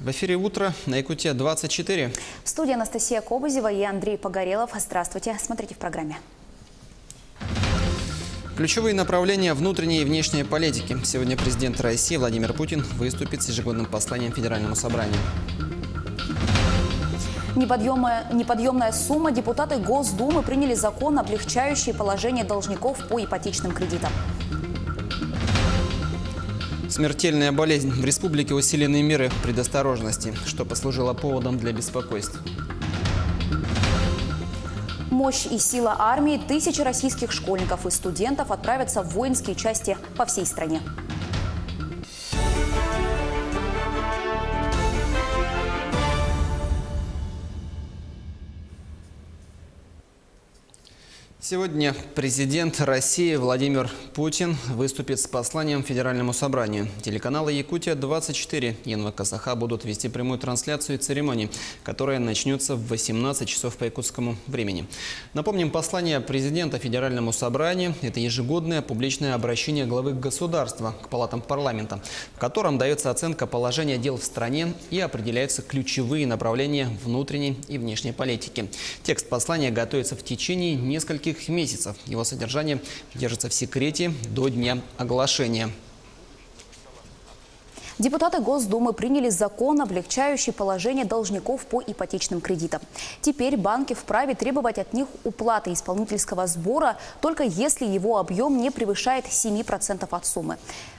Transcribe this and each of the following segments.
В эфире «Утро» на Якутия-24. В студии Анастасия Кобызева и Андрей Погорелов. Здравствуйте. Смотрите в программе. Ключевые направления внутренней и внешней политики. Сегодня президент России Владимир Путин выступит с ежегодным посланием Федеральному собранию. Неподъемная сумма. Депутаты Госдумы приняли закон, облегчающий положение должников по ипотечным кредитам. Смертельная болезнь. В республике усилены меры предосторожности, что послужило поводом для беспокойств. Мощь и сила армии. Тысячи российских школьников и студентов отправятся в воинские части по всей стране. Сегодня президент России Владимир Путин выступит с посланием Федеральному собранию. Телеканалы «Якутия-24» и НВК «Саха» будут вести прямую трансляцию церемонии, которая начнется в 18 часов по якутскому времени. Напомним, послание президента Федеральному собранию – это ежегодное публичное обращение главы государства к палатам парламента, в котором дается оценка положения дел в стране и определяются ключевые направления внутренней и внешней политики. Текст послания готовится в течение нескольких месяцев. Его содержание держится в секрете до дня оглашения. Депутаты Госдумы приняли закон, облегчающий положение должников по ипотечным кредитам. Теперь банки вправе требовать от них уплаты исполнительского сбора, только если его объем не превышает 7% от суммы.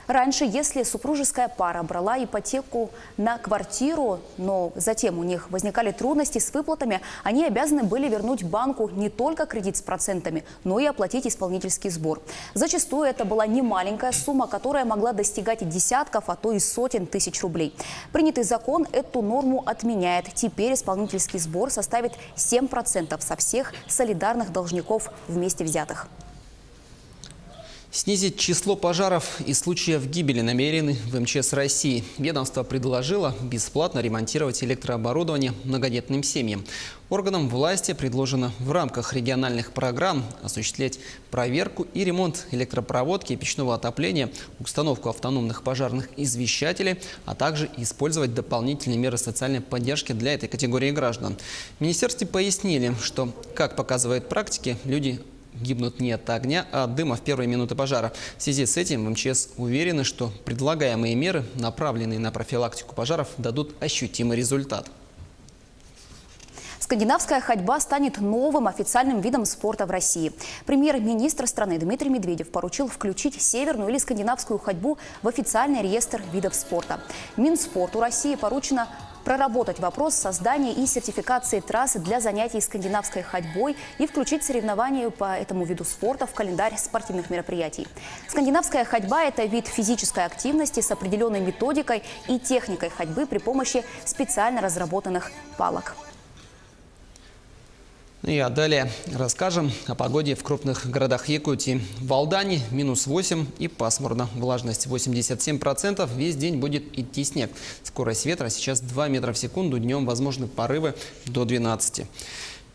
Раньше, если супружеская пара брала ипотеку на квартиру, но затем у них возникали трудности с выплатами, они обязаны были вернуть банку не только кредит с процентами, но и оплатить исполнительский сбор. Зачастую это была немаленькая сумма, которая могла достигать и десятков, а то и сотен тысяч рублей. Принятый закон эту норму отменяет. Теперь исполнительский сбор составит 7% со всех солидарных должников вместе взятых. Снизить число пожаров и случаев гибели намерены в МЧС России. Ведомство предложило бесплатно ремонтировать электрооборудование многодетным семьям. Органам власти предложено в рамках региональных программ осуществлять проверку и ремонт электропроводки и печного отопления, установку автономных пожарных извещателей, а также использовать дополнительные меры социальной поддержки для этой категории граждан. В министерстве пояснили, что, как показывает практика, люди гибнут не от огня, а от дыма в первые минуты пожара. В связи с этим в МЧС уверены, что предлагаемые меры, направленные на профилактику пожаров, дадут ощутимый результат. Скандинавская ходьба станет новым официальным видом спорта в России. Премьер-министр страны Дмитрий Медведев поручил включить северную или скандинавскую ходьбу в официальный реестр видов спорта. Минспорту России поручено проработать вопрос создания и сертификации трассы для занятий скандинавской ходьбой и включить соревнования по этому виду спорта в календарь спортивных мероприятий. Скандинавская ходьба – это вид физической активности с определенной методикой и техникой ходьбы при помощи специально разработанных палок. А далее расскажем о погоде в крупных городах Якутии. В Алдане -8 и пасмурно. Влажность 87%. Весь день будет идти снег. Скорость ветра сейчас 2 метра в секунду. Днем возможны порывы до 12.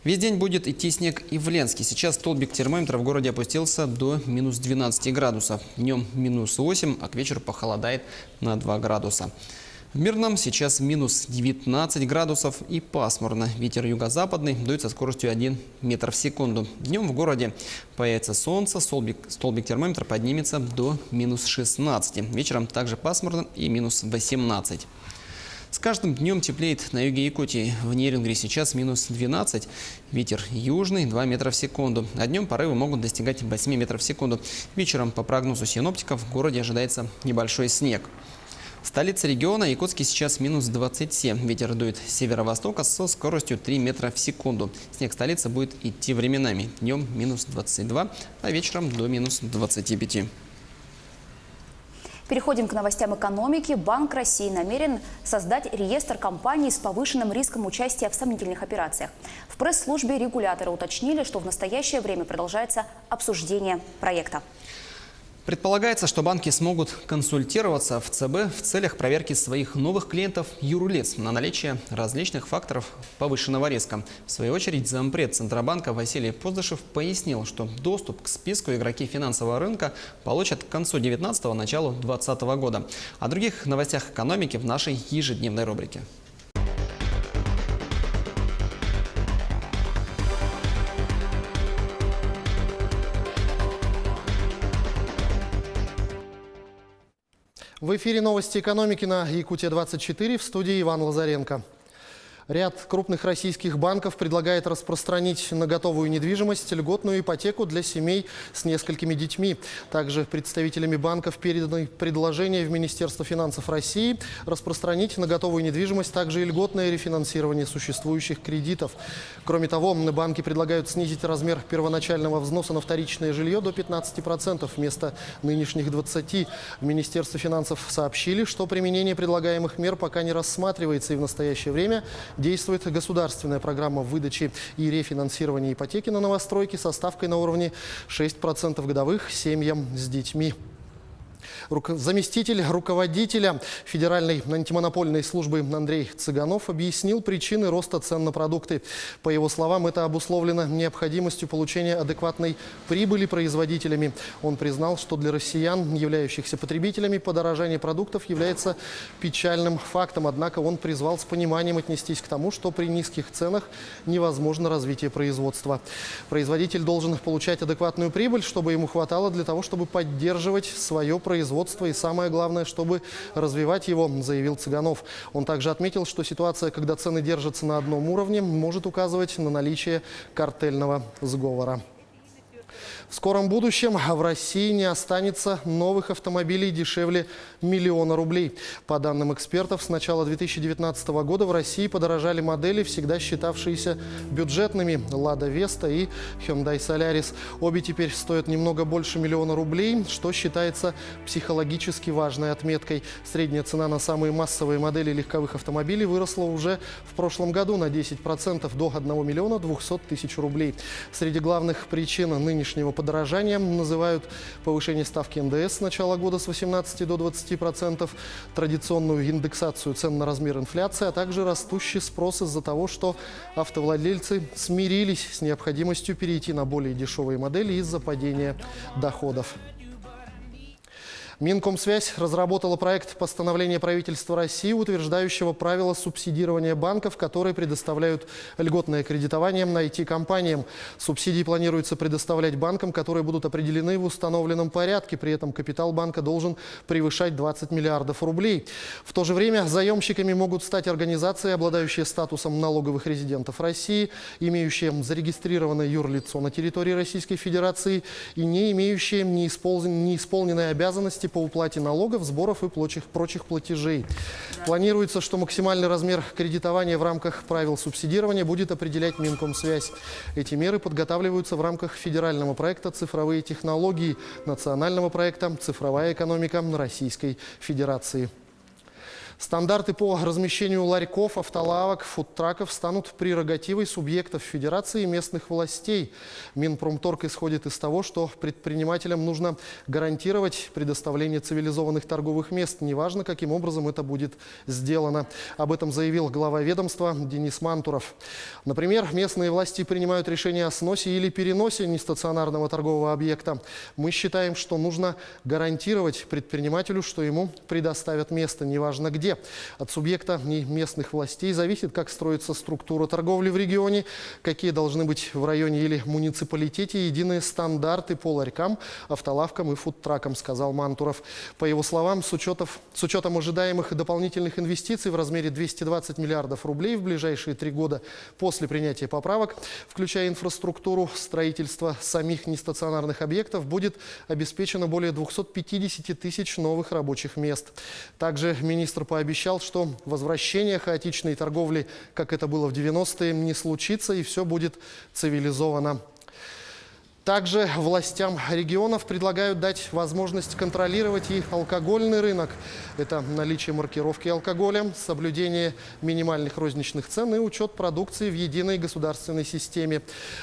Весь день будет идти снег и в Ленске. Сейчас столбик термометра в городе опустился до -12 градусов. Днем -8, а к вечеру похолодает на 2 градуса. В Мирном сейчас -19 градусов и пасмурно. Ветер юго-западный дует со скоростью 1 метр в секунду. Днем в городе появится солнце, столбик термометра поднимется до -16. Вечером также пасмурно и -18. С каждым днем теплеет на юге Якутии. В Нерюнгри сейчас -12. Ветер южный 2 метра в секунду. А днем порывы могут достигать 8 метров в секунду. Вечером, по прогнозу синоптиков, в городе ожидается небольшой снег. Столица региона Якутске сейчас -27. Ветер дует с северо-востока со скоростью 3 метра в секунду. Снег в столице будет идти временами. Днем -22, а вечером до -25. Переходим к новостям экономики. Банк России намерен создать реестр компаний с повышенным риском участия в сомнительных операциях. В пресс-службе регулятора уточнили, что в настоящее время продолжается обсуждение проекта. Предполагается, что банки смогут консультироваться в ЦБ в целях проверки своих новых клиентов юрлиц на наличие различных факторов повышенного риска. В свою очередь, зампред Центробанка Василий Поздышев пояснил, что доступ к списку игроки финансового рынка получат к концу 2019-го, началу 2020 года. О других новостях экономики в нашей ежедневной рубрике. В эфире новости экономики на Якутия-24, в студии Иван Лазаренко. Ряд крупных российских банков предлагает распространить на готовую недвижимость льготную ипотеку для семей с несколькими детьми. Также представителями банков переданы предложения в Министерство финансов России распространить на готовую недвижимость также и льготное рефинансирование существующих кредитов. Кроме того, банки предлагают снизить размер первоначального взноса на вторичное жилье до 15% вместо нынешних 20%. В Министерстве финансов сообщили, что применение предлагаемых мер пока не рассматривается, и в настоящее время действует государственная программа выдачи и рефинансирования ипотеки на новостройки со ставкой на уровне 6% годовых семьям с детьми. Заместитель руководителя Федеральной антимонопольной службы Андрей Цыганов объяснил причины роста цен на продукты. По его словам, это обусловлено необходимостью получения адекватной прибыли производителями. Он признал, что для россиян, являющихся потребителями, подорожание продуктов является печальным фактом. Однако он призвал с пониманием отнестись к тому, что при низких ценах невозможно развитие производства. Производитель должен получать адекватную прибыль, чтобы ему хватало для того, чтобы поддерживать свое производство и, самое главное, чтобы развивать его, заявил Цыганов. Он также отметил, что ситуация, когда цены держатся на одном уровне, может указывать на наличие картельного сговора. В скором будущем в России не останется новых автомобилей дешевле 1 000 000 рублей. По данным экспертов, с начала 2019 года в России подорожали модели, всегда считавшиеся бюджетными – «Лада Веста» и Hyundai Solaris. Обе теперь стоят немного больше 1 000 000 рублей, что считается психологически важной отметкой. Средняя цена на самые массовые модели легковых автомобилей выросла уже в прошлом году на 10% до 1 200 000 рублей. Среди главных причин нынешнего подорожания называют повышение ставки НДС с начала года с 18 до 20%, традиционную индексацию цен на размер инфляции, а также растущий спрос из-за того, что автовладельцы смирились с необходимостью перейти на более дешевые модели из-за падения доходов. Минкомсвязь разработала проект постановления правительства России, утверждающего правила субсидирования банков, которые предоставляют льготное кредитование IT-компаниям. Субсидии планируется предоставлять банкам, которые будут определены в установленном порядке. При этом капитал банка должен превышать 20 миллиардов рублей. В то же время заемщиками могут стать организации, обладающие статусом налоговых резидентов России, имеющие зарегистрированное юрлицо на территории Российской Федерации и не имеющие неисполненные обязанности по уплате налогов, сборов и прочих платежей. Планируется, что максимальный размер кредитования в рамках правил субсидирования будет определять Минкомсвязь. Эти меры подготавливаются в рамках федерального проекта «Цифровые технологии», национального проекта «Цифровая экономика Российской Федерации». Стандарты по размещению ларьков, автолавок, фудтраков станут прерогативой субъектов федерации и местных властей. Минпромторг исходит из того, что предпринимателям нужно гарантировать предоставление цивилизованных торговых мест, неважно, каким образом это будет сделано. Об этом заявил глава ведомства Денис Мантуров. Например, местные власти принимают решение о сносе или переносе нестационарного торгового объекта. Мы считаем, что нужно гарантировать предпринимателю, что ему предоставят место, неважно где. От субъекта и местных властей зависит, как строится структура торговли в регионе, какие должны быть в районе или муниципалитете единые стандарты по ларькам, автолавкам и фудтракам, сказал Мантуров. По его словам, с учетом ожидаемых дополнительных инвестиций в размере 220 миллиардов рублей в ближайшие 3 года после принятия поправок, включая инфраструктуру, строительство самих нестационарных объектов, будет обеспечено более 250 тысяч новых рабочих мест. Также министр пообещал, что возвращение хаотичной торговли, как это было в 90-е, не случится и все будет цивилизовано. Также властям регионов предлагают дать возможность контролировать и алкогольный рынок. Это наличие маркировки алкоголя, соблюдение минимальных розничных цен и учет продукции в единой государственной системе.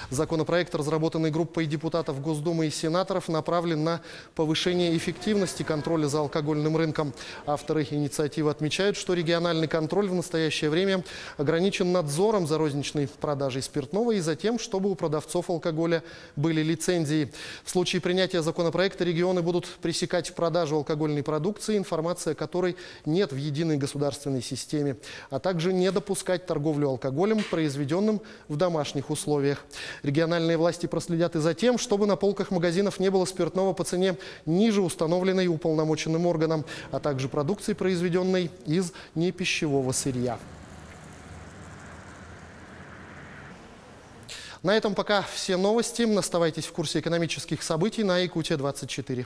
Законопроект, разработанный группой депутатов Госдумы и сенаторов, направлен на повышение эффективности контроля за алкогольным рынком. Авторы инициативы отмечают, что региональный контроль в настоящее время ограничен надзором за розничной продажей спиртного и за тем, чтобы у продавцов алкоголя были лицензии. В случае принятия законопроекта регионы будут пресекать продажу алкогольной продукции, информация которой нет в единой государственной системе, а также не допускать торговлю алкоголем, произведенным в домашних условиях. Региональные власти проследят и за тем, чтобы на полках магазинов не было спиртного по цене ниже установленной уполномоченным органом, а также продукции, произведенной из непищевого сырья. На этом пока все новости. Оставайтесь в курсе экономических событий на Якутия-24.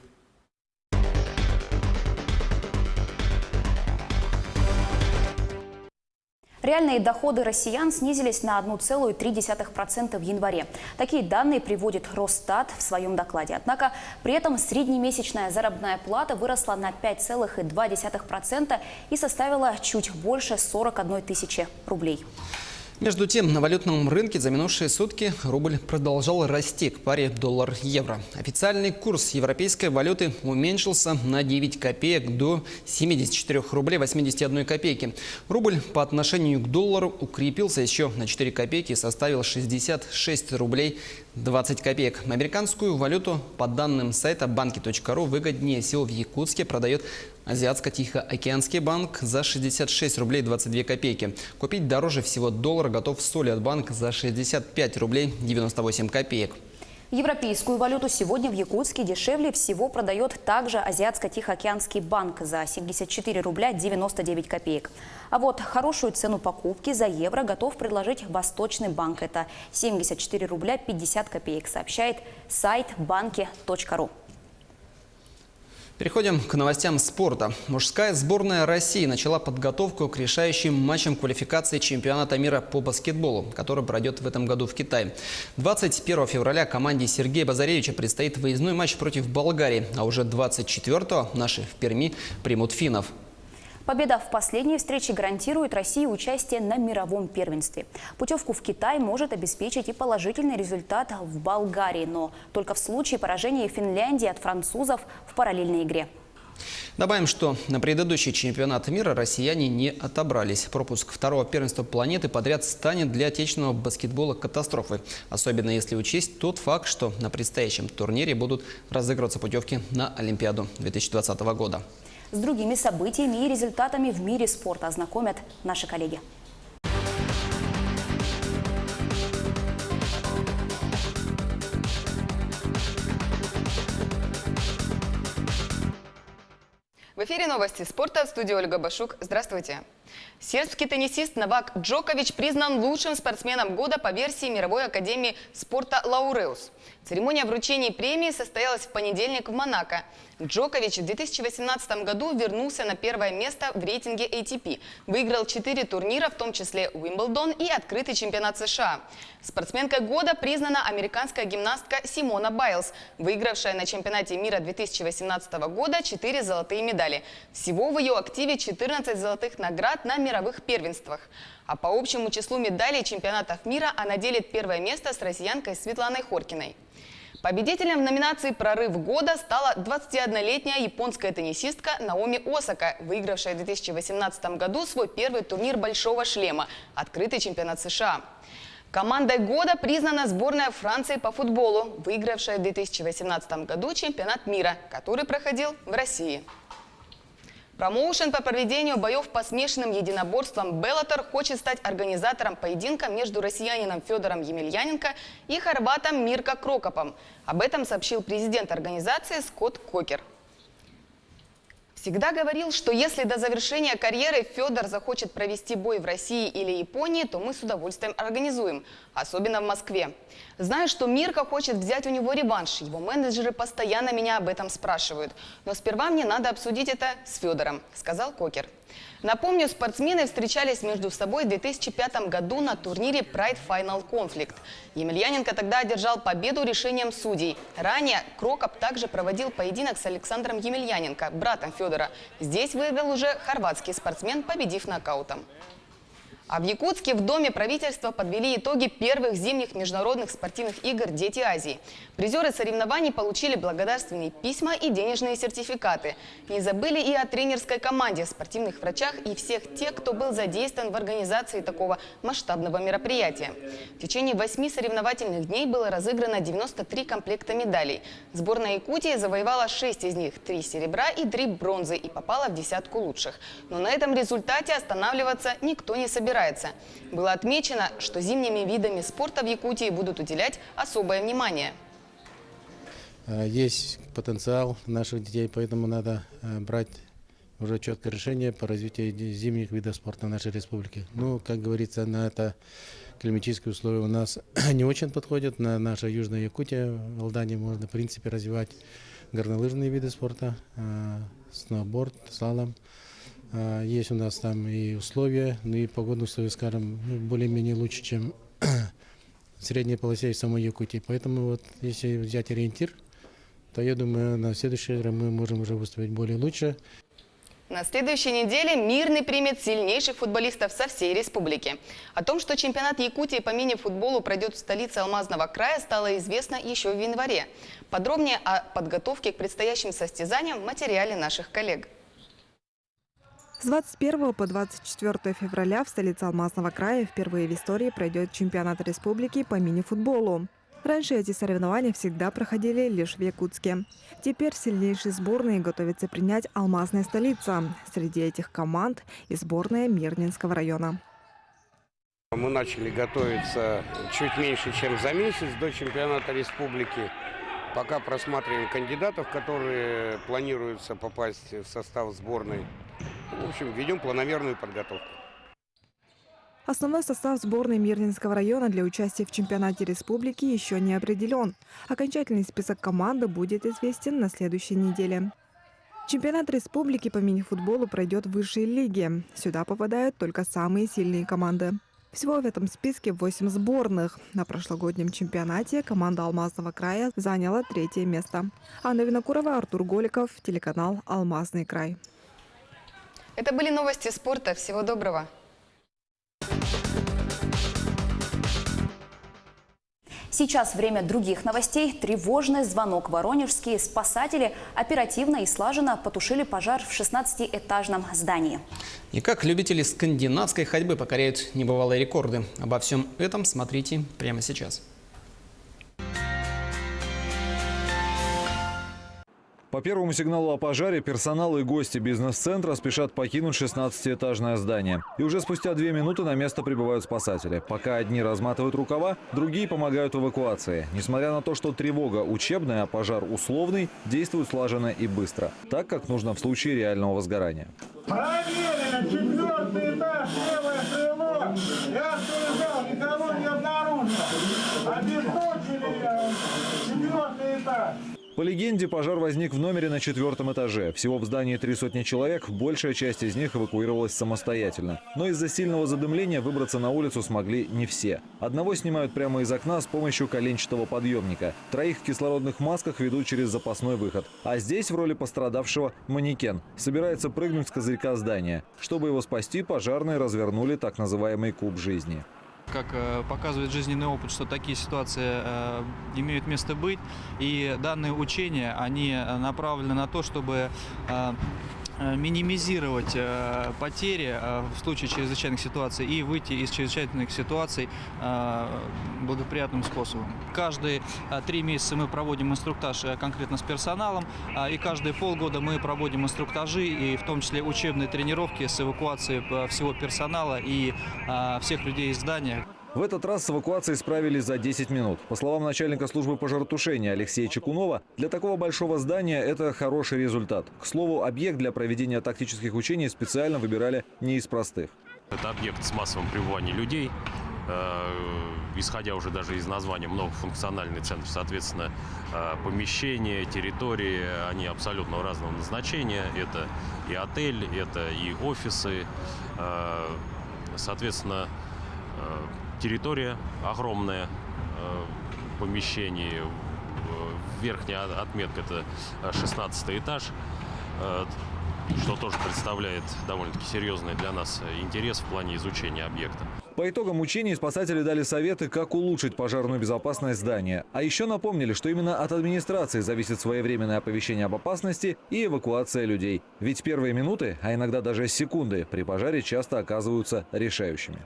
Реальные доходы россиян снизились на 1,3% в январе. Такие данные приводит Росстат в своем докладе. Однако при этом среднемесячная заработная плата выросла на 5,2% и составила чуть больше 41 тысячи рублей. Между тем, на валютном рынке за минувшие сутки рубль продолжал расти к паре доллар-евро. Официальный курс европейской валюты уменьшился на 9 копеек до 74 рублей 81 копейки. Рубль по отношению к доллару укрепился еще на 4 копейки и составил 66 рублей 20 копеек. Американскую валюту, по данным сайта banki.ru, выгоднее всего в Якутске продает Азиатско-Тихоокеанский банк за 66 рублей 22 копейки. Купить дороже всего доллар готов Солидбанк за 65 рублей 98 копеек. Европейскую валюту сегодня в Якутске дешевле всего продает также Азиатско-Тихоокеанский банк за 74 рубля 99 копеек. А вот хорошую цену покупки за евро готов предложить Восточный банк. Это 74 рубля 50 копеек, сообщает сайт banki.ru. Переходим к новостям спорта. Мужская сборная России начала подготовку к решающим матчам квалификации чемпионата мира по баскетболу, который пройдет в этом году в Китае. 21 февраля команде Сергея Базаревича предстоит выездной матч против Болгарии, а уже 24-го наши в Перми примут финнов. Победа в последней встрече гарантирует России участие на мировом первенстве. Путевку в Китай может обеспечить и положительный результат в Болгарии, но только в случае поражения Финляндии от французов в параллельной игре. Добавим, что на предыдущий чемпионат мира россияне не отобрались. Пропуск второго первенства планеты подряд станет для отечественного баскетбола катастрофой. Особенно если учесть тот факт, что на предстоящем турнире будут разыгрываться путевки на Олимпиаду 2020 года. С другими событиями и результатами в мире спорта ознакомят наши коллеги. В эфире новости спорта, в студии Ольга Башук. Здравствуйте. Сербский теннисист Новак Джокович признан лучшим спортсменом года по версии Мировой академии спорта «Лауреус». Церемония вручения премии состоялась в понедельник в Монако. Джокович в 2018 году вернулся на первое место в рейтинге ATP. Выиграл 4 турнира, в том числе Уимблдон и открытый чемпионат США. Спортсменкой года признана американская гимнастка Симона Байлз, выигравшая на чемпионате мира 2018 года 4 золотые медали. Всего в ее активе 14 золотых наград на мировых первенствах. А по общему числу медалей чемпионатов мира она делит первое место с россиянкой Светланой Хоркиной. Победителем в номинации «Прорыв года» стала 21-летняя японская теннисистка Наоми Осака, выигравшая в 2018 году свой первый турнир «Большого шлема» – открытый чемпионат США. Командой года признана сборная Франции по футболу, выигравшая в 2018 году чемпионат мира, который проходил в России. Промоушен по проведению боев по смешанным единоборствам «Беллатор» хочет стать организатором поединка между россиянином Федором Емельяненко и хорватом Мирко Крокопом. Об этом сообщил президент организации Скотт Кокер. Всегда говорил, что если до завершения карьеры Федор захочет провести бой в России или Японии, то мы с удовольствием организуем, особенно в Москве. Знаю, что Мирко хочет взять у него реванш, его менеджеры постоянно меня об этом спрашивают. Но сперва мне надо обсудить это с Федором, сказал Кокер. Напомню, спортсмены встречались между собой в 2005 году на турнире Pride Final Conflict. Емельяненко тогда одержал победу решением судей. Ранее Крокоп также проводил поединок с Александром Емельяненко, братом Федора. Здесь выиграл уже хорватский спортсмен, победив нокаутом. А в Якутске в Доме правительства подвели итоги первых зимних международных спортивных игр «Дети Азии». Призеры соревнований получили благодарственные письма и денежные сертификаты. Не забыли и о тренерской команде, спортивных врачах и всех тех, кто был задействован в организации такого масштабного мероприятия. В течение 8 соревновательных дней было разыграно 93 комплекта медалей. Сборная Якутии завоевала 6 из них, 3 серебра и 3 бронзы, и попала в десятку лучших. Но на этом результате останавливаться никто не собирается. Было отмечено, что зимними видами спорта в Якутии будут уделять особое внимание. Есть потенциал наших детей, поэтому надо брать уже четкое решение по развитию зимних видов спорта в нашей республике. Ну, как говорится, на это климатические условия у нас не очень подходят. На нашей Южной Якутии, в Алдане, можно, в принципе, развивать горнолыжные виды спорта, сноуборд, слалом. Есть у нас там и условия, ну и погодные условия, скажем, более-менее лучше, чем в средней полосе в самой Якутии. Поэтому вот если взять ориентир, то я думаю, на следующий раз мы можем уже выступить более лучше. На следующей неделе Мирный примет сильнейших футболистов со всей республики. О том, что чемпионат Якутии по мини-футболу пройдет в столице Алмазного края, стало известно еще в январе. Подробнее о подготовке к предстоящим состязаниям в материале наших коллег. С 21 по 24 февраля в столице Алмазного края впервые в истории пройдет чемпионат республики по мини-футболу. Раньше эти соревнования всегда проходили лишь в Якутске. Теперь сильнейшие сборные готовятся принять Алмазная столица. Среди этих команд и сборная Мирнинского района. Мы начали готовиться чуть меньше, чем за месяц до чемпионата республики. Пока просматриваем кандидатов, которые планируются попасть в состав сборной. В общем, ведем планомерную подготовку. Основной состав сборной Мирнинского района для участия в чемпионате республики еще не определен. Окончательный список команды будет известен на следующей неделе. Чемпионат республики по мини-футболу пройдет в высшей лиге. Сюда попадают только самые сильные команды. Всего в этом списке 8 сборных. На прошлогоднем чемпионате команда Алмазного края заняла 3-е место. Анна Винокурова, Артур Голиков, телеканал «Алмазный край». Это были новости спорта. Всего доброго. Сейчас время других новостей. Тревожный звонок. Воронежские спасатели оперативно и слаженно потушили пожар в 16-этажном здании. И как любители скандинавской ходьбы покоряют небывалые рекорды. Обо всем этом смотрите прямо сейчас. По первому сигналу о пожаре персонал и гости бизнес-центра спешат покинуть 16-этажное здание. И уже спустя 2 минуты на место прибывают спасатели. Пока одни разматывают рукава, другие помогают в эвакуации. Несмотря на то, что тревога учебная, а пожар условный, действуют слаженно и быстро. Так, как нужно в случае реального возгорания. Проверено, 4-й этаж, левое крыло. Я сказал, никого не обнаружил. Обесточили 4-й этаж. По легенде, пожар возник в номере на 4-м этаже. Всего в здании 300 человек, большая часть из них эвакуировалась самостоятельно. Но из-за сильного задымления выбраться на улицу смогли не все. Одного снимают прямо из окна с помощью коленчатого подъемника. 3 в кислородных масках ведут через запасной выход. А здесь в роли пострадавшего манекен. Собирается прыгнуть с козырька здания. Чтобы его спасти, пожарные развернули так называемый куб жизни. Как показывает жизненный опыт, что такие ситуации имеют место быть. И данные учения, они направлены на то, чтобы минимизировать потери в случае чрезвычайных ситуаций и выйти из чрезвычайных ситуаций благоприятным способом. Каждые 3 месяца мы проводим инструктаж конкретно с персоналом, и каждые полгода мы проводим инструктажи, и в том числе учебные тренировки с эвакуацией всего персонала и всех людей из здания. В этот раз с эвакуацией справились за 10 минут. По словам начальника службы пожаротушения Алексея Чекунова, для такого большого здания это хороший результат. К слову, объект для проведения тактических учений специально выбирали не из простых. Это объект с массовым пребыванием людей. Исходя уже даже из названия, многофункциональный центр, соответственно, помещения, территории, они абсолютно разного назначения. Это и отель, это и офисы, соответственно, территория огромная, помещение, верхняя отметка – это 16-й этаж. что тоже представляет довольно-таки серьезный для нас интерес в плане изучения объекта. По итогам учений спасатели дали советы, как улучшить пожарную безопасность здания. А еще напомнили, что именно от администрации зависит своевременное оповещение об опасности и эвакуация людей. Ведь первые минуты, а иногда даже секунды, при пожаре часто оказываются решающими.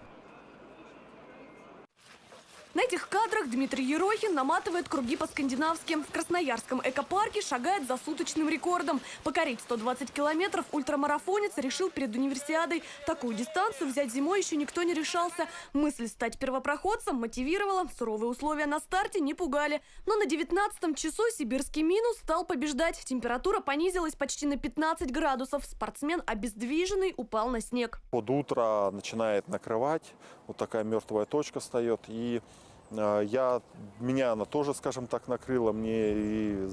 На этих кадрах Дмитрий Ерохин наматывает круги по-скандинавски. В Красноярском экопарке шагает за суточным рекордом. Покорить 120 километров ультрамарафонец решил перед универсиадой. Такую дистанцию взять зимой еще никто не решался. Мысль стать первопроходцем мотивировала. Суровые условия на старте не пугали. Но на 19-м часу сибирский минус стал побеждать. Температура понизилась почти на 15 градусов. Спортсмен, обездвиженный, упал на снег. Под утро начинает накрывать. Вот такая мертвая точка встает. И меня она тоже, скажем так, накрыла. Мне и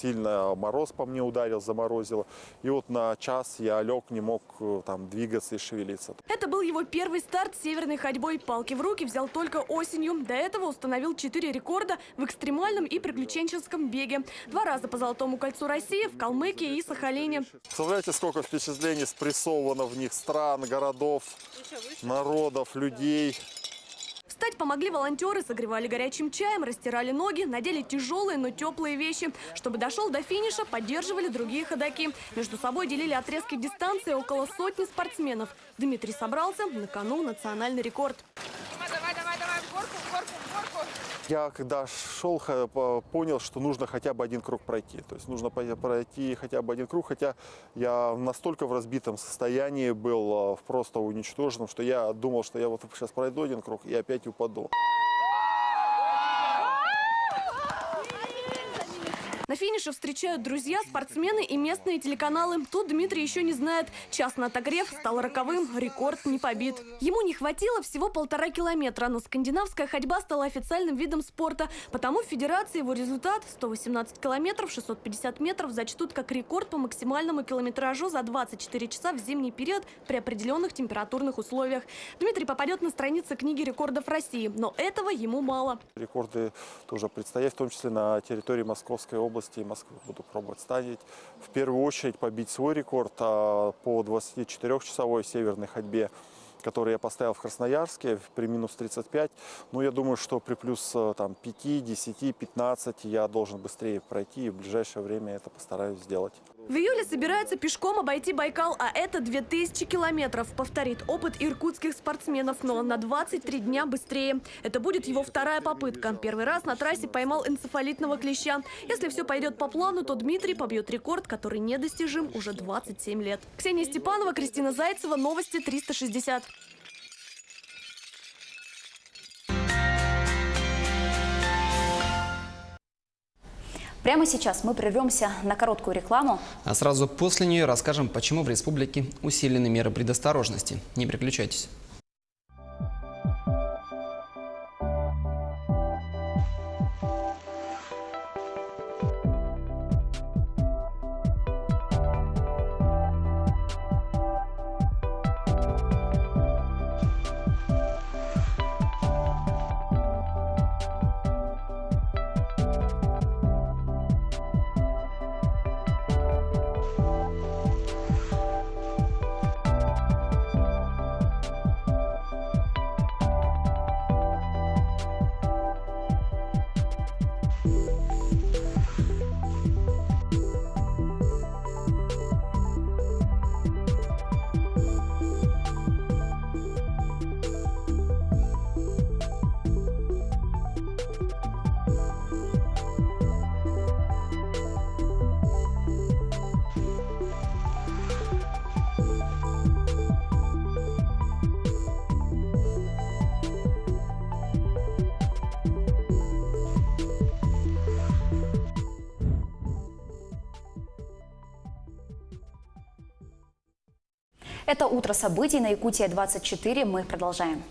сильно мороз по мне ударил, заморозило. И вот на час я лег, не мог там двигаться и шевелиться. Это был его первый старт северной ходьбой. Палки в руки взял только осенью. До этого установил 4 рекорда в экстремальном и приключенческом беге. 2 раза по Золотому кольцу России, в Калмыкии и Сахалине. Представляете, сколько впечатлений спрессовано в них, стран, городов, народов, людей. Встать помогли волонтеры, согревали горячим чаем, растирали ноги, надели тяжелые, но теплые вещи. Чтобы дошел до финиша, поддерживали другие ходоки. Между собой делили отрезки дистанции около сотни спортсменов. Дмитрий собрался, на кону национальный рекорд. Давай, в горку. Я когда шел, понял, что нужно хотя бы один круг пройти. То есть нужно пройти хотя бы один круг, хотя я настолько в разбитом состоянии был, просто уничтоженным, что я думал, что я вот сейчас пройду один круг и опять упаду. На финише встречают друзья, спортсмены и местные телеканалы. Тут Дмитрий еще не знает. Час на отогрев стал роковым, рекорд не побит. Ему не хватило всего 1,5 километра, но скандинавская ходьба стала официальным видом спорта. Потому в федерации его результат 118 километров 650 метров зачтут как рекорд по максимальному километражу за 24 часа в зимний период при определенных температурных условиях. Дмитрий попадет на страницы книги рекордов России, но этого ему мало. Рекорды тоже предстоят, в том числе на территории Московской области. Москвы буду пробовать ставить. В первую очередь побить свой рекорд по 24-часовой северной ходьбе, который я поставил в Красноярске при минус 35. Но я думаю, что при плюс 5, 10, 15 я должен быстрее пройти. И в ближайшее время это постараюсь сделать. В июле собирается пешком обойти Байкал, а это 2000 километров. Повторит опыт иркутских спортсменов, но на 23 дня быстрее. Это будет его 2-я попытка. Первый раз на трассе поймал энцефалитного клеща. Если все пойдет по плану, то Дмитрий побьет рекорд, который недостижим уже 27 лет. Ксения Степанова, Кристина Зайцева, Новости 360. Прямо сейчас мы прервемся на короткую рекламу. А сразу после нее расскажем, почему в республике усилены меры предосторожности. Не переключайтесь. Это «Утро событий» на Якутия-24. Мы продолжаем.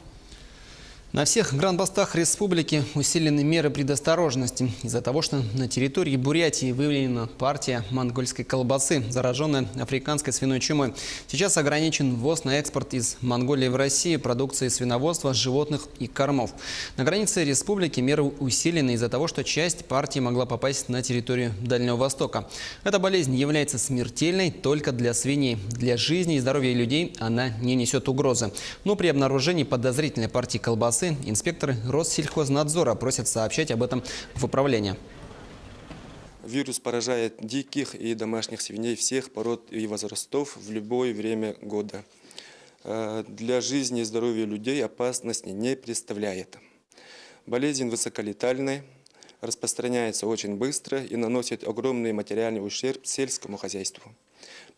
На всех гранд-постах республики усилены меры предосторожности из-за того, что на территории Бурятии выявлена партия монгольской колбасы, зараженная африканской свиной чумой. Сейчас ограничен ввоз на экспорт из Монголии в Россию продукции свиноводства, животных и кормов. На границе республики меры усилены из-за того, что часть партии могла попасть на территорию Дальнего Востока. Эта болезнь является смертельной только для свиней. Для жизни и здоровья людей она не несет угрозы. Но при обнаружении подозрительной партии колбасы инспекторы Россельхознадзора просят сообщать об этом в управление. Вирус поражает диких и домашних свиней всех пород и возрастов в любое время года. Для жизни и здоровья людей опасности не представляет. Болезнь высоколетальная, распространяется очень быстро и наносит огромный материальный ущерб сельскому хозяйству.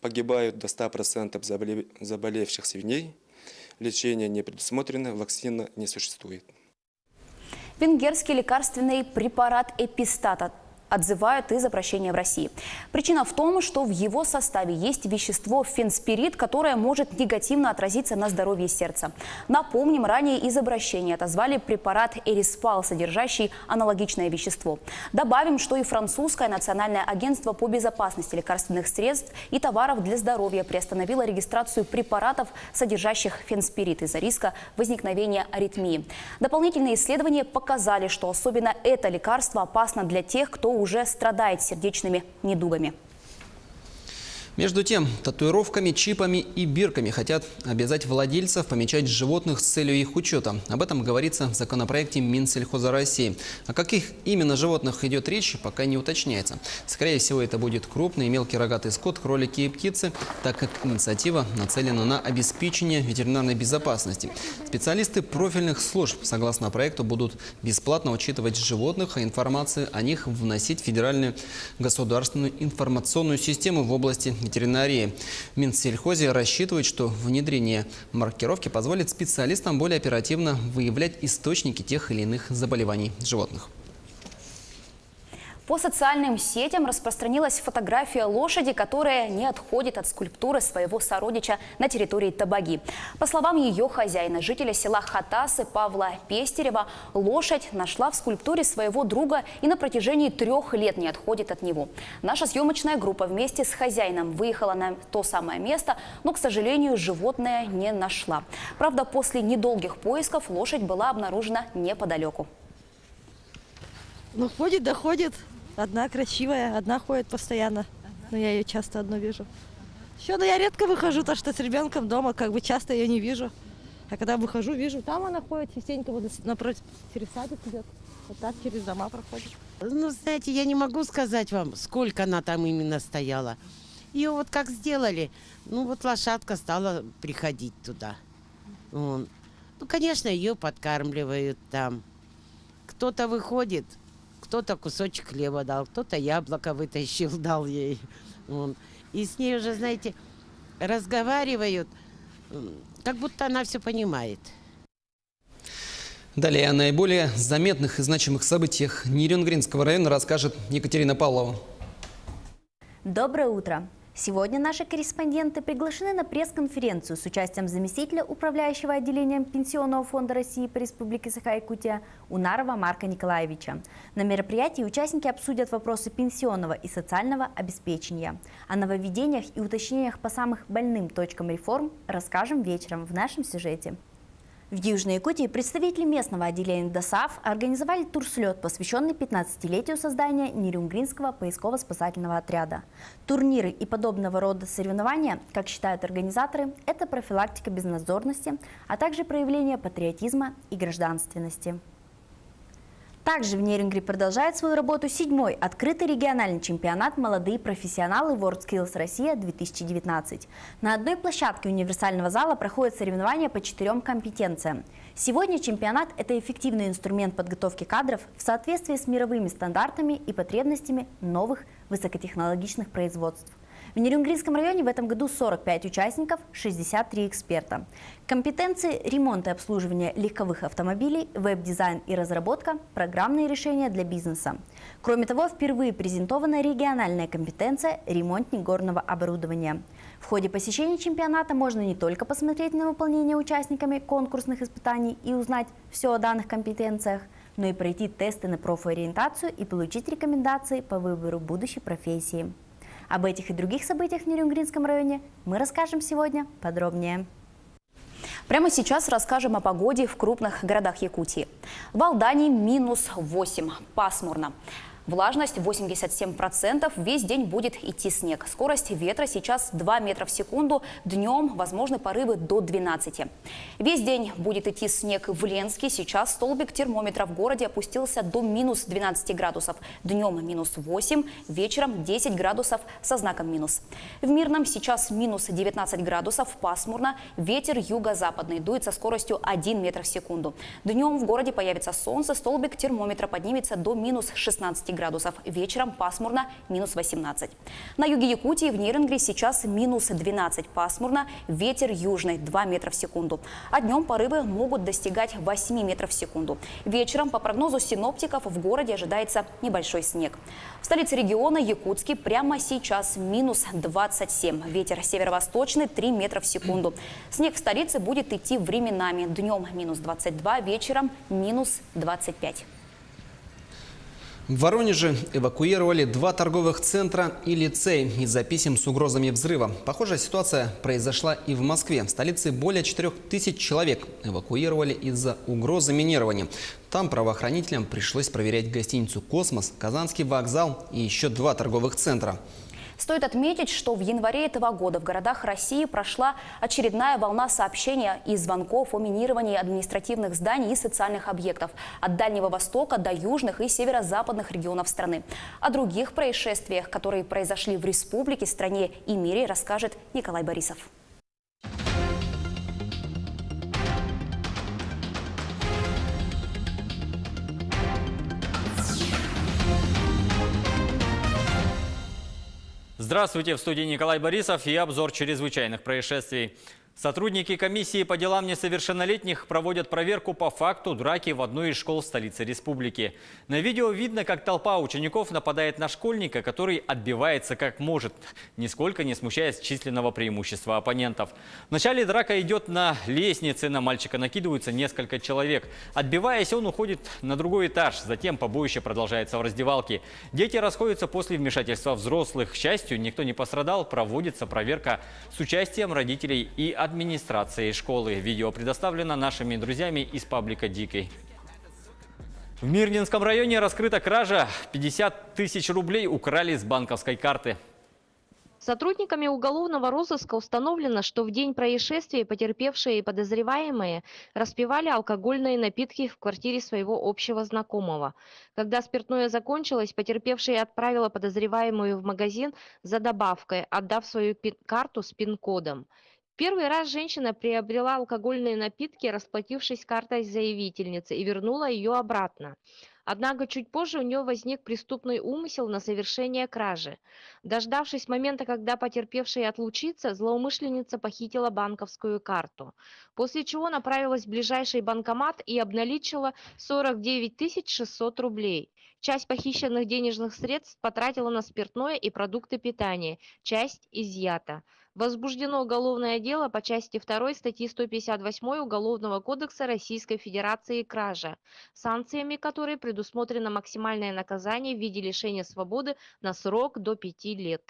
Погибают до 100% заболевших свиней. Лечение не предусмотрено, вакцина не существует. Венгерский лекарственный препарат «Эпистат» отзывают из запрещения в России. Причина в том, что в его составе есть вещество фенспирид, которое может негативно отразиться на здоровье сердца. Напомним, ранее из обращения отозвали препарат «Эриспал», содержащий аналогичное вещество. Добавим, что и французское национальное агентство по безопасности лекарственных средств и товаров для здоровья приостановило регистрацию препаратов, содержащих фенспирид, из-за риска возникновения аритмии. Дополнительные исследования показали, что особенно это лекарство опасно для тех, кто уже страдает сердечными недугами. Между тем, татуировками, чипами и бирками хотят обязать владельцев помечать животных с целью их учета. Об этом говорится в законопроекте Минсельхоза России. О каких именно животных идет речь, пока не уточняется. Скорее всего, это будет крупный и мелкий рогатый скот, кролики и птицы, так как инициатива нацелена на обеспечение ветеринарной безопасности. Специалисты профильных служб, согласно проекту, будут бесплатно учитывать животных, а информацию о них вносить в федеральную государственную информационную систему в области ветеринарии. В Минсельхозе рассчитывают, что внедрение маркировки позволит специалистам более оперативно выявлять источники тех или иных заболеваний животных. По социальным сетям распространилась фотография лошади, которая не отходит от скульптуры своего сородича на территории Табаги. По словам ее хозяина, жителя села Хатасы Павла Пестерева, лошадь нашла в скульптуре своего друга и на протяжении 3 лет не отходит от него. Наша съемочная группа вместе с хозяином выехала на то самое место, но, к сожалению, животное не нашла. Правда, после недолгих поисков лошадь была обнаружена неподалеку. Ну, ходит, доходит. Одна красивая, одна ходит постоянно. Но я ее часто одну вижу. Еще, но я редко выхожу, то что с ребенком дома, как бы часто ее не вижу. А когда выхожу, вижу, там она ходит, частенько вот напротив пересадок идет. Вот так через дома проходит. Ну, знаете, я не могу сказать вам, сколько она там именно стояла. Ее вот как сделали, ну вот лошадка стала приходить туда. Ну, конечно, ее подкармливают там. Кто-то выходит, кто-то кусочек хлеба дал, кто-то яблоко вытащил, дал ей. И с ней уже, знаете, разговаривают, как будто она все понимает. Далее о наиболее заметных и значимых событиях Нерюнгринского района расскажет Екатерина Павлова. Доброе утро! Сегодня наши корреспонденты приглашены на пресс-конференцию с участием заместителя управляющего отделением Пенсионного фонда России по Республике Саха-Якутия Унарова Марка Николаевича. На мероприятии участники обсудят вопросы пенсионного и социального обеспечения. О нововведениях и уточнениях по самых больным точкам реформ расскажем вечером в нашем сюжете. В Южной Якутии представители местного отделения ДОСААФ организовали турслет, посвященный 15-летию создания Нерюнгринского поисково-спасательного отряда. Турниры и подобного рода соревнования, как считают организаторы, это профилактика безнадзорности, а также проявление патриотизма и гражданственности. Также в Нерюнгри продолжает свою работу 7-й открытый региональный чемпионат «Молодые профессионалы WorldSkills Россия-2019». На одной площадке универсального зала проходят соревнования по 4 компетенциям. Сегодня чемпионат – это эффективный инструмент подготовки кадров в соответствии с мировыми стандартами и потребностями новых высокотехнологичных производств. В Нерюнгринском районе в этом году 45 участников, 63 эксперта. Компетенции – ремонт и обслуживание легковых автомобилей, веб-дизайн и разработка, программные решения для бизнеса. Кроме того, впервые презентована региональная компетенция – ремонтник горного оборудования. В ходе посещения чемпионата можно не только посмотреть на выполнение участниками конкурсных испытаний и узнать все о данных компетенциях, но и пройти тесты на профориентацию и получить рекомендации по выбору будущей профессии. Об этих и других событиях в Нерюнгринском районе мы расскажем сегодня подробнее. Прямо сейчас расскажем о погоде в крупных городах Якутии. В Алдане -8, пасмурно. Влажность 87%, весь день будет идти снег. Скорость ветра сейчас 2 метра в секунду, днем возможны порывы до 12. Весь день будет идти снег в Ленске, сейчас столбик термометра в городе опустился до -12 градусов, днем -8, вечером 10 градусов со знаком минус. В Мирном сейчас -19 градусов, пасмурно, ветер юго-западный, дует со скоростью 1 метр в секунду. Днем в городе появится солнце, столбик термометра поднимется до -16 градусов. Вечером пасмурно, -18. На юге Якутии в Нерюнгри сейчас -12 пасмурно, ветер южный 2 метра в секунду. А днем порывы могут достигать 8 метров в секунду. Вечером, по прогнозу синоптиков, в городе ожидается небольшой снег. В столице региона Якутске прямо сейчас -27. Ветер северо-восточный 3 метра в секунду. Снег в столице будет идти временами. Днем -22, вечером -25. В Воронеже эвакуировали 2 торговых центра и лицей из-за писем с угрозами взрыва. Похожая ситуация произошла и в Москве. В столице более 4000 человек эвакуировали из-за угрозы минирования. Там правоохранителям пришлось проверять гостиницу «Космос», Казанский вокзал и еще 2 торговых центра. Стоит отметить, что в январе этого года в городах России прошла очередная волна сообщений и звонков о минировании административных зданий и социальных объектов от Дальнего Востока до южных и северо-западных регионов страны. О других происшествиях, которые произошли в республике, стране и мире, расскажет Николай Борисов. Здравствуйте, в студии Николай Борисов и обзор чрезвычайных происшествий. Сотрудники комиссии по делам несовершеннолетних проводят проверку по факту драки в одной из школ столицы республики. На видео видно, как толпа учеников нападает на школьника, который отбивается как может, нисколько не смущаясь численного преимущества оппонентов. Вначале драка идет на лестнице, на мальчика накидываются несколько человек. Отбиваясь, он уходит на другой этаж, затем побоище продолжается в раздевалке. Дети расходятся после вмешательства взрослых. К счастью, никто не пострадал, проводится проверка с участием родителей и администрации школы. Видео предоставлено нашими друзьями из паблика «Дикий». В Мирнинском районе раскрыта кража. 50 тысяч рублей украли с банковской карты. Сотрудниками уголовного розыска установлено, что в день происшествия потерпевшие и подозреваемые распивали алкогольные напитки в квартире своего общего знакомого. Когда спиртное закончилось, потерпевшая отправила подозреваемую в магазин за добавкой, отдав свою карту с пин-кодом. Первый раз женщина приобрела алкогольные напитки, расплатившись картой заявительницы, и вернула ее обратно. Однако чуть позже у нее возник преступный умысел на совершение кражи. Дождавшись момента, когда потерпевшая отлучится, злоумышленница похитила банковскую карту, после чего направилась в ближайший банкомат и обналичила 49 600 рублей. Часть похищенных денежных средств потратила на спиртное и продукты питания, часть изъята. Возбуждено уголовное дело по части 2 статьи 158 Уголовного кодекса Российской Федерации «Кража», санкциями которой предусмотрено максимальное наказание в виде лишения свободы на срок до 5 лет.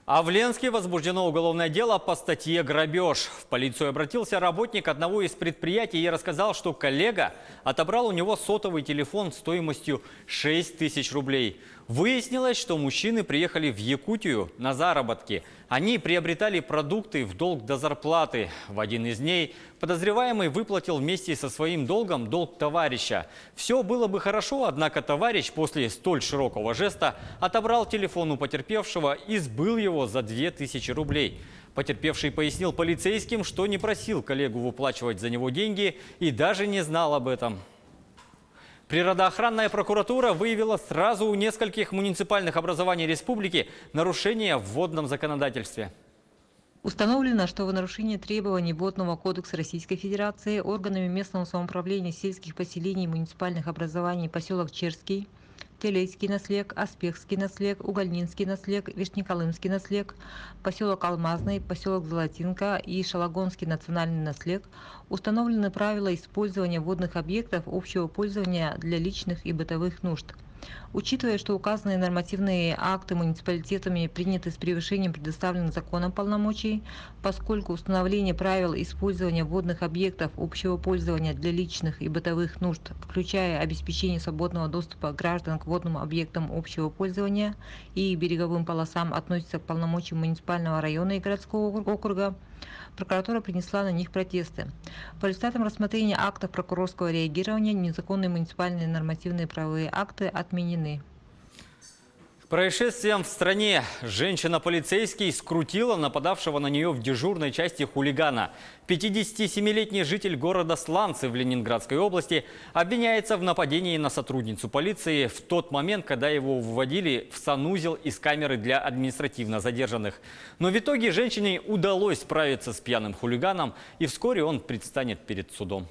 А в Ленске возбуждено уголовное дело по статье «Грабеж». В полицию обратился работник одного из предприятий и рассказал, что коллега отобрал у него сотовый телефон стоимостью 6 тысяч рублей. Выяснилось, что мужчины приехали в Якутию на заработки. Они приобретали продукты в долг до зарплаты. В один из дней подозреваемый выплатил вместе со своим долгом долг товарища. Все было бы хорошо, однако товарищ после столь широкого жеста отобрал телефон у потерпевшего и сбыл его за 2000 рублей. Потерпевший пояснил полицейским, что не просил коллегу выплачивать за него деньги и даже не знал об этом. Природоохранная прокуратура выявила сразу у нескольких муниципальных образований республики нарушения в водном законодательстве. Установлено, что в нарушении требований Водного кодекса Российской Федерации органами местного самоуправления сельских поселений и муниципальных образований поселок Черский Телейский наслег, Аспехский наслег, Угольнинский наслег, Вишнеколымский наслег, поселок Алмазный, поселок Золотинка и Шалагонский национальный наслег установлены правила использования водных объектов общего пользования для личных и бытовых нужд. Учитывая, что указанные нормативные акты муниципалитетами приняты с превышением предоставленных законом полномочий, поскольку установление правил использования водных объектов общего пользования для личных и бытовых нужд, включая обеспечение свободного доступа граждан к водным объектам общего пользования и береговым полосам, относится к полномочиям муниципального района и городского округа, прокуратура принесла на них протесты. По результатам рассмотрения актов прокурорского реагирования незаконные муниципальные нормативные правовые акты отменены. Происшествием в стране. Женщина-полицейский скрутила нападавшего на нее в дежурной части хулигана. 57-летний житель города Сланцы в Ленинградской области обвиняется в нападении на сотрудницу полиции в тот момент, когда его вводили в санузел из камеры для административно задержанных. Но в итоге женщине удалось справиться с пьяным хулиганом, и вскоре он предстанет перед судом.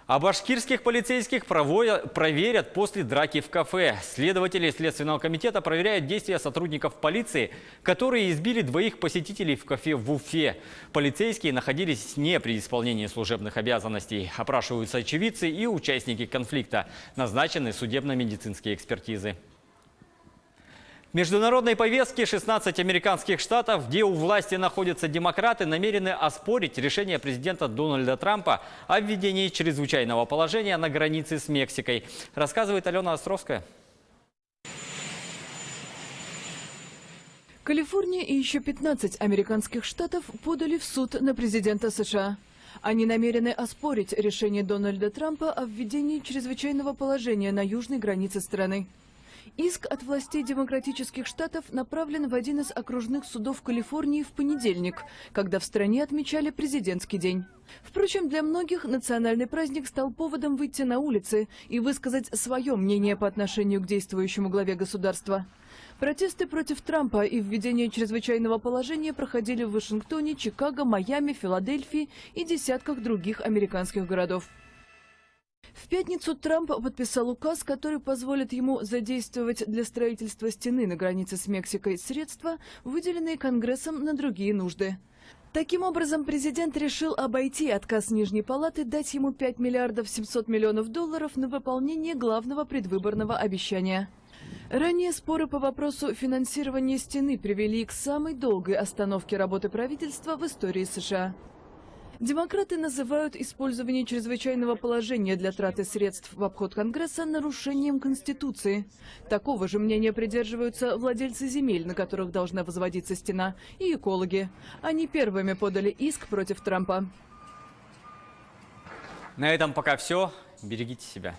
А башкирских полицейских проверят после драки в кафе. Следователи Следственного комитета проверяют действия сотрудников полиции, которые избили двоих посетителей в кафе в Уфе. Полицейские находились не при исполнении служебных обязанностей. Опрашиваются очевидцы и участники конфликта. Назначены судебно-медицинские экспертизы. В международной повестке 16 американских штатов, где у власти находятся демократы, намерены оспорить решение президента Дональда Трампа о введении чрезвычайного положения на границе с Мексикой. Рассказывает Алена Островская. Калифорния и еще 15 американских штатов подали в суд на президента США. Они намерены оспорить решение Дональда Трампа о введении чрезвычайного положения на южной границе страны. Иск от властей демократических штатов направлен в один из окружных судов Калифорнии в понедельник, когда в стране отмечали президентский день. Впрочем, для многих национальный праздник стал поводом выйти на улицы и высказать свое мнение по отношению к действующему главе государства. Протесты против Трампа и введения чрезвычайного положения проходили в Вашингтоне, Чикаго, Майами, Филадельфии и десятках других американских городов. В пятницу Трамп подписал указ, который позволит ему задействовать для строительства стены на границе с Мексикой средства, выделенные Конгрессом на другие нужды. Таким образом, президент решил обойти отказ Нижней палаты дать ему 5 миллиардов 700 миллионов долларов на выполнение главного предвыборного обещания. Ранее споры по вопросу финансирования стены привели к самой долгой остановке работы правительства в истории США. Демократы называют использование чрезвычайного положения для траты средств в обход Конгресса нарушением Конституции. Такого же мнения придерживаются владельцы земель, на которых должна возводиться стена, и экологи. Они первыми подали иск против Трампа. На этом пока все. Берегите себя.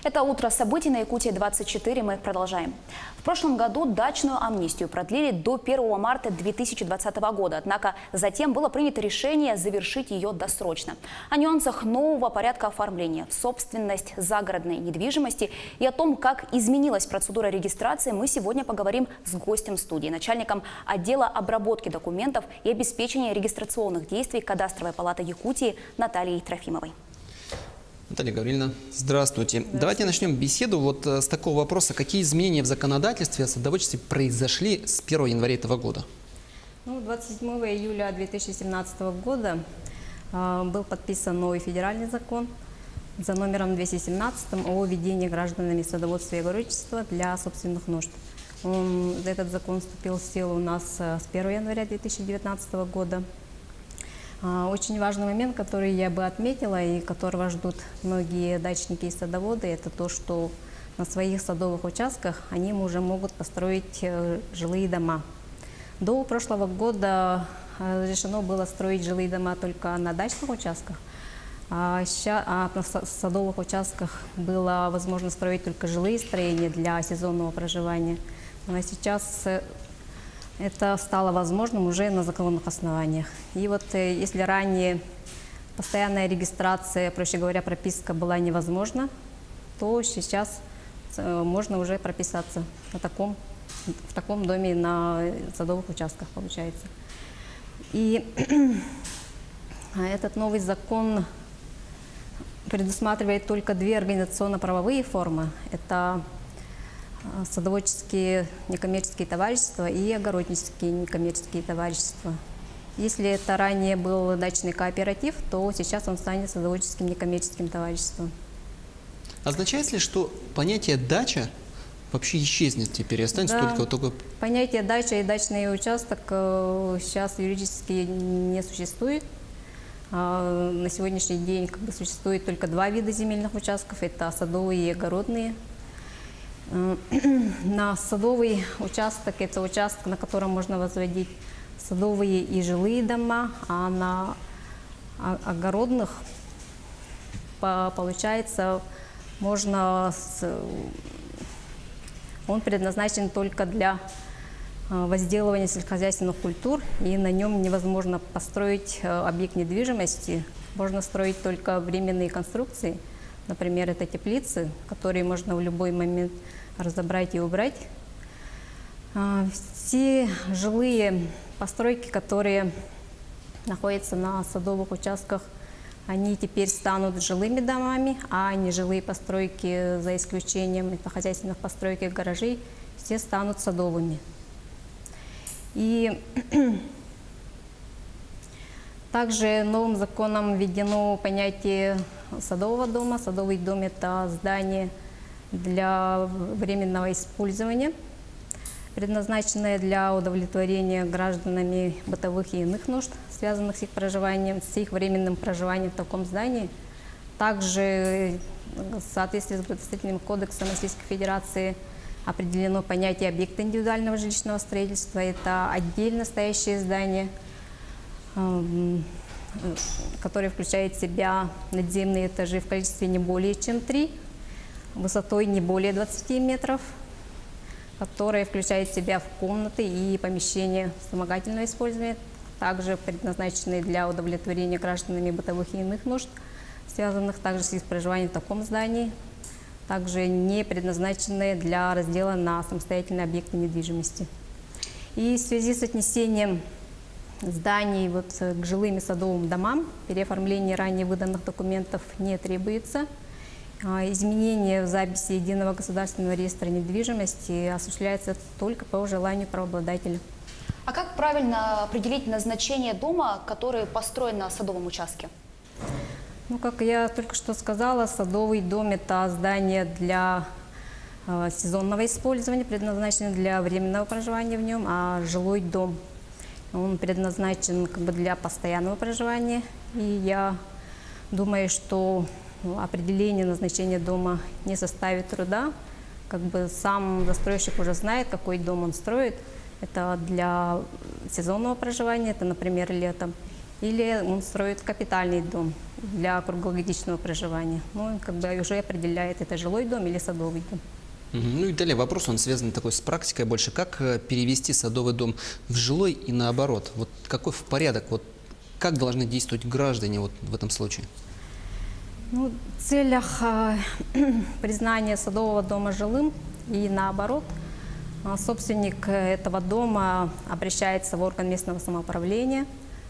Это «Утро событий» на Якутии-24. Мы продолжаем. В прошлом году дачную амнистию продлили до 1 марта 2020 года. Однако затем было принято решение завершить ее досрочно. О нюансах нового порядка оформления в собственность загородной недвижимости и о том, как изменилась процедура регистрации, мы сегодня поговорим с гостем студии, начальником отдела обработки документов и обеспечения регистрационных действий Кадастровой палаты Якутии Натальей Трофимовой. Наталья Гавриловна, здравствуйте. Давайте начнем беседу вот с такого вопроса. Какие изменения в законодательстве о садоводчестве произошли с 1 января этого года? 27 июля 2017 года был подписан новый федеральный закон за номером 217 о введении гражданами садоводства и огородничества для собственных нужд. Этот закон вступил в силу у нас с 1 января 2019 года. Очень важный момент, который я бы отметила и которого ждут многие дачники и садоводы, это то, что на своих садовых участках они уже могут построить жилые дома. До прошлого года разрешено было строить жилые дома только на дачных участках, а на садовых участках было возможно строить только жилые строения для сезонного проживания. Но сейчас это стало возможным уже на законных основаниях. И вот если ранее постоянная регистрация, проще говоря, прописка была невозможна, то сейчас можно уже прописаться в таком доме на садовых участках, получается. И этот новый закон предусматривает только две организационно-правовые формы. Это садоводческие некоммерческие товарищества и огороднические некоммерческие товарищества. Если это ранее был дачный кооператив, то сейчас он станет садоводческим некоммерческим товариществом. Означает ли, что понятие «дача» вообще исчезнет теперь и останется Да. только... Понятие «дача» и «дачный участок» сейчас юридически не существует. На сегодняшний день существует только два вида земельных участков – это садовые и огородные. На садовый участок – это участок, на котором можно возводить садовые и жилые дома, а на огородных, получается, он предназначен только для возделывания сельскохозяйственных культур, и на нем невозможно построить объект недвижимости. Можно строить только временные конструкции, например, это теплицы, которые можно в любой момент разобрать и убрать. Все жилые постройки, которые находятся на садовых участках, они теперь станут жилыми домами, а нежилые постройки, за исключением хозяйственных построек и гаражей, все станут садовыми. И также новым законом введено понятие садового дома. Садовый дом – это здание для временного использования, предназначенное для удовлетворения гражданами бытовых и иных нужд, связанных с их проживанием, с их временным проживанием в таком здании. Также в соответствии с градостроительным кодексом Российской Федерации определено понятие объекта индивидуального жилищного строительства. Это отдельно стоящее здание, которое включает в себя надземные этажи в количестве не более чем 3, высотой не более 20 метров, которое включает в себя комнаты и помещения вспомогательного использования, также предназначенные для удовлетворения гражданами бытовых и иных нужд, связанных также с их проживанием в таком здании, также не предназначенные для раздела на самостоятельные объекты недвижимости. И в связи с отнесением зданий к жилым и садовым домам переоформление ранее выданных документов не требуется. Изменение в записи Единого государственного реестра недвижимости осуществляется только по желанию правообладателя. А как правильно определить назначение дома, который построен на садовом участке? Как я только что сказала, садовый дом – это здание для сезонного использования, предназначен для временного проживания в нем, а жилой дом, он предназначен для постоянного проживания. И я думаю, что определение назначения дома не составит труда. Сам застройщик уже знает, какой дом он строит. Это для сезонного проживания, это, например, летом. Или он строит капитальный дом для круглогодичного проживания. Уже определяет, это жилой дом или садовый дом. Ну и далее вопрос, он связан с практикой больше. Как перевести садовый дом в жилой и наоборот? Какой порядок? Как должны действовать граждане в этом случае? В целях признания садового дома жилым и наоборот, собственник этого дома обращается в орган местного самоуправления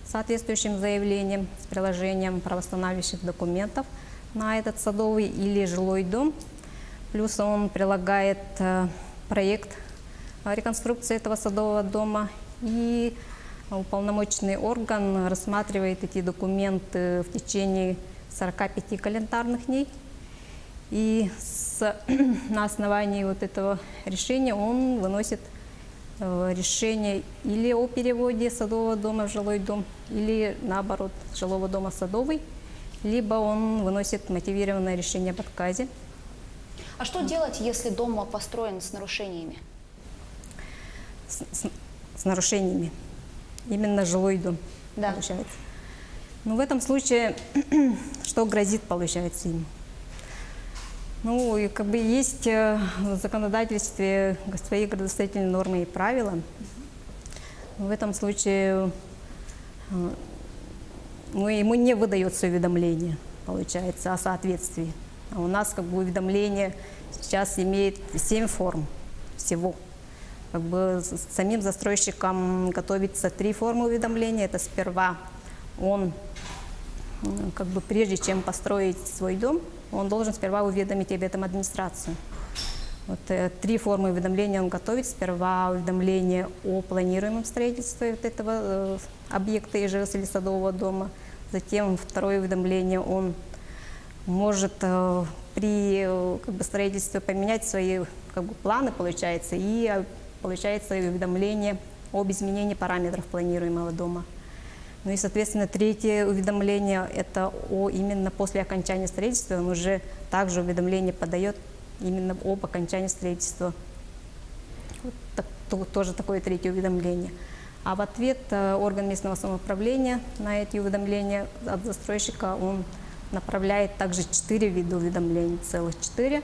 с соответствующим заявлением, с приложением правоустанавливающих документов на этот садовый или жилой дом. Плюс он прилагает проект реконструкции этого садового дома, и уполномоченный орган рассматривает эти документы в течение 45 календарных дней. И на основании этого решения он выносит решение или о переводе садового дома в жилой дом, или наоборот, жилого дома в садовый, либо он выносит мотивированное решение об отказе. А что делать, если дом построен с нарушениями? С нарушениями. Именно жилой дом, да, получается. В этом случае, что грозит, получается, им? Есть в законодательстве свои градостроительные нормы и правила. В этом случае ему не выдается уведомление, получается, о соответствии. А у нас уведомление сейчас имеет 7 форм всего. как бы самим застройщикам готовится 3 формы уведомления. Это сперва он, как бы прежде чем построить свой дом, он должен сперва уведомить об этом администрацию. Вот 3 формы уведомления он готовит. Сперва уведомление о планируемом строительстве вот этого объекта ИЖС или садового дома. Затем второе уведомление он может при как бы, строительстве поменять свои как бы, планы, получается, и получается уведомление об изменении параметров планируемого дома. Ну и, соответственно, третье уведомление – это именно после окончания строительства. Он уже также уведомление подает именно об окончании строительства. Вот тоже такое третье уведомление. А в ответ орган местного самоуправления на эти уведомления от застройщика он направляет также 4 вида уведомлений, целых 4,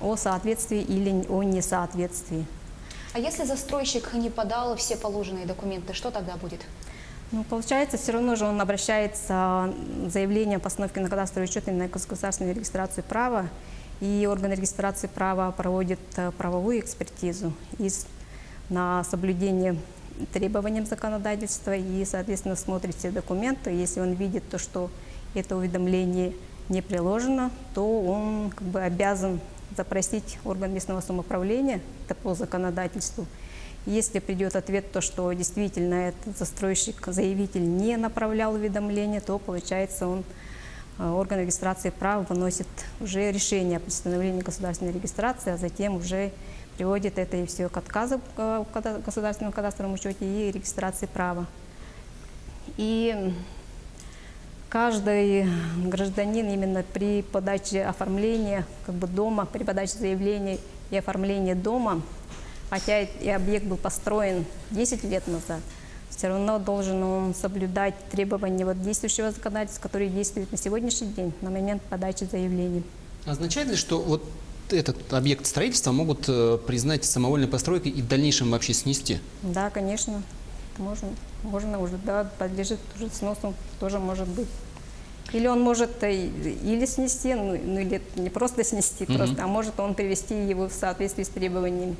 о соответствии или о несоответствии. А если застройщик не подал все положенные документы, что тогда будет? Ну, получается, все равно же он обращается с заявлением о постановке на кадастровый учет и на государственную регистрацию права, и орган регистрации права проводит правовую экспертизу на соблюдение требованиям законодательства и, соответственно, смотрит все документы. Если он видит то, что это уведомление не приложено, то он как бы обязан запросить орган местного самоуправления, это по законодательству. Если придет ответ, то что действительно этот застройщик, заявитель не направлял уведомление, то получается орган регистрации прав выносит уже решение о постановлении государственной регистрации, а затем уже приводит это и все к отказу в государственном кадастровом учете и регистрации права. И каждый гражданин именно при подаче оформления как бы, дома, при подаче заявления и оформлении дома, хотя и объект был построен 10 лет назад, все равно должен он соблюдать требования вот действующего законодательства, которые действуют на сегодняшний день, на момент подачи заявления. Означает ли, что вот этот объект строительства могут признать самовольной постройкой и в дальнейшем вообще снести? Да, конечно. Можно уже, да, подлежит уже сносу, тоже может быть. Или он может или снести, ну или не просто снести, просто, а может он привести его в соответствии с требованиями.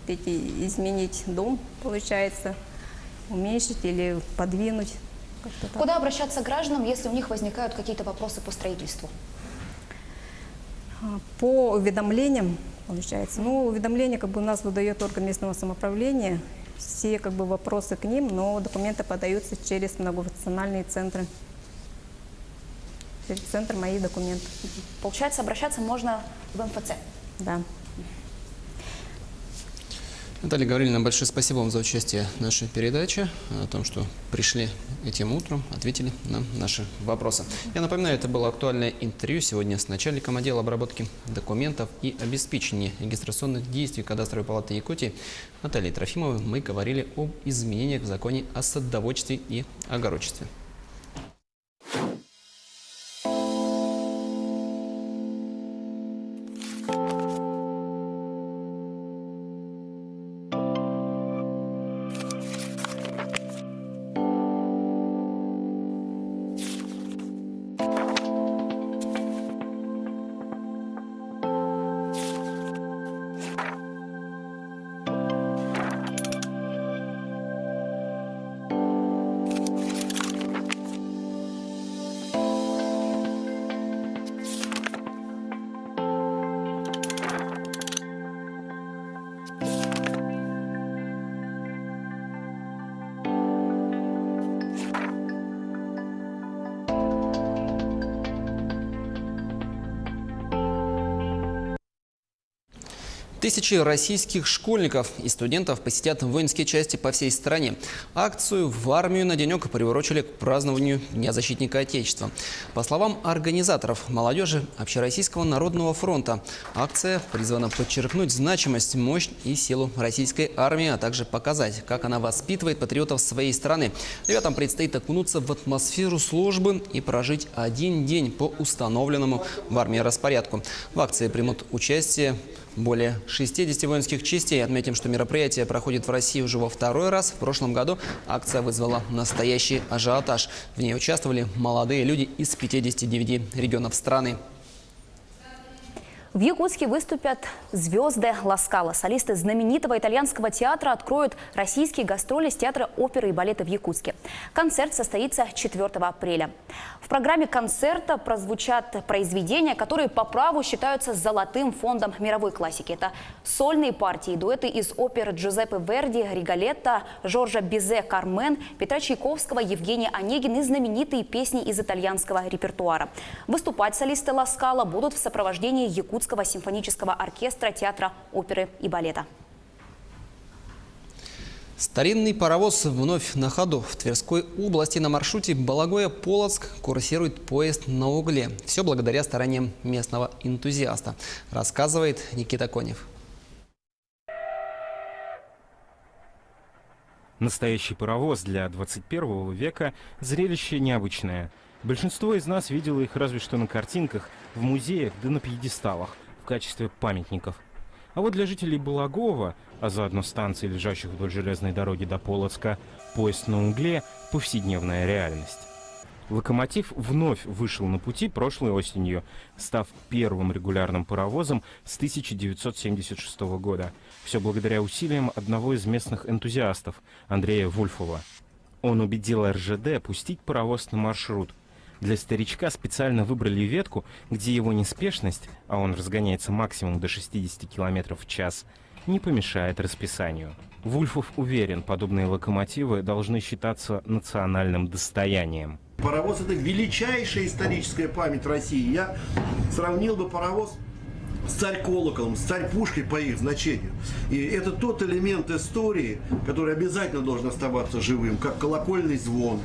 Изменить дом, получается, уменьшить или подвинуть. Куда обращаться гражданам, если у них возникают какие-то вопросы по строительству? По уведомлениям, получается. Ну, уведомления как бы у нас выдает орган местного самоуправления. Все как бы вопросы к ним, но документы подаются через многофункциональные центры. Через центр «Мои документы». Получается, обращаться можно в МФЦ? Да. Наталья Гавриловна, большое спасибо вам за участие в нашей передаче, о том, что пришли этим утром, ответили на наши вопросы. Я напоминаю, это было актуальное интервью сегодня с начальником отдела обработки документов и обеспечения регистрационных действий Кадастровой палаты Якутии Натальей Трофимовой. Мы говорили об изменениях в законе о садоводстве и огородничестве. Тысячи российских школьников и студентов посетят воинские части по всей стране. Акцию «В армию на денек» приурочили к празднованию Дня защитника Отечества. По словам организаторов, молодежи Общероссийского народного фронта, акция призвана подчеркнуть значимость, мощь и силу российской армии, а также показать, как она воспитывает патриотов своей страны. Ребятам предстоит окунуться в атмосферу службы и прожить один день по установленному в армии распорядку. В акции примут участие более 60 воинских частей. Отметим, что мероприятие проходит в России уже во второй раз. В прошлом году акция вызвала настоящий ажиотаж. В ней участвовали молодые люди из 59 регионов страны. В Якутске выступят звезды Ла Скала. Солисты знаменитого итальянского театра откроют российские гастроли с театра оперы и балета в Якутске. Концерт состоится 4 апреля. В программе концерта прозвучат произведения, которые по праву считаются золотым фондом мировой классики. Это сольные партии, дуэты из опер Джузеппе Верди, Риголетто, Жоржа Бизе, Кармен, Петра Чайковского, Евгения Онегин и знаменитые песни из итальянского репертуара. Выступать солисты Ла Скала будут в сопровождении Якутского симфонического оркестра театра оперы и балета. Старинный паровоз вновь на ходу. В Тверской области на маршруте Балагоя-Полоцк курсирует поезд на угле. Все благодаря стараниям местного энтузиаста, рассказывает Никита Конев. Настоящий паровоз для 21 века – зрелище необычное. Большинство из нас видело их разве что на картинках, в музеях да на пьедесталах в качестве памятников. А вот для жителей Балагова, а заодно станций, лежащих вдоль железной дороги до Полоцка, поезд на угле – повседневная реальность. Локомотив вновь вышел на пути прошлой осенью, став первым регулярным паровозом с 1976 года. Все благодаря усилиям одного из местных энтузиастов, Андрея Вульфова. Он убедил РЖД пустить паровоз на маршрут. Для старичка специально выбрали ветку, где его неспешность, а он разгоняется максимум до 60 км в час, не помешает расписанию. Вульфов уверен, подобные локомотивы должны считаться национальным достоянием. Паровоз – это величайшая историческая память России. Я сравнил бы паровоз с царь-колоколом, с царь-пушкой по их значению. И это тот элемент истории, который обязательно должен оставаться живым, как колокольный звон,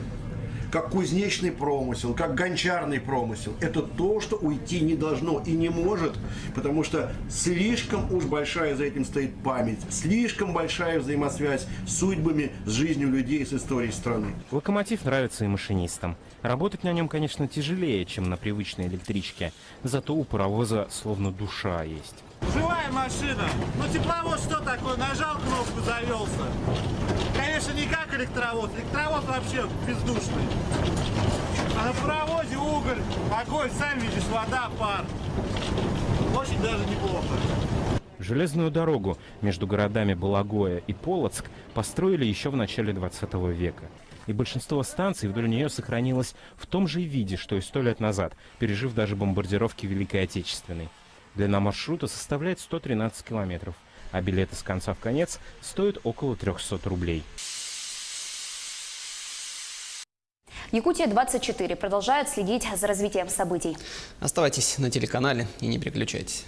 как кузнечный промысел, как гончарный промысел. Это то, что уйти не должно и не может, потому что слишком уж большая за этим стоит память, слишком большая взаимосвязь с судьбами, с жизнью людей, с историей страны. Локомотив нравится и машинистам. Работать на нем, конечно, тяжелее, чем на привычной электричке, зато у паровоза словно душа есть. Живая машина. Ну тепловоз что такое? Нажал кнопку, завелся. Конечно, не как электровоз. Электровоз вообще бездушный. А на паровозе уголь, огонь, сам видишь, вода, пар. Очень даже неплохо. Железную дорогу между городами Балагоя и Полоцк построили еще в начале 20 века. И большинство станций вдоль нее сохранилось в том же виде, что и 100 лет назад, пережив даже бомбардировки Великой Отечественной. Длина маршрута составляет 113 километров, а билеты с конца в конец стоят около 300 рублей. Якутия-24 продолжает следить за развитием событий. Оставайтесь на телеканале и не переключайтесь.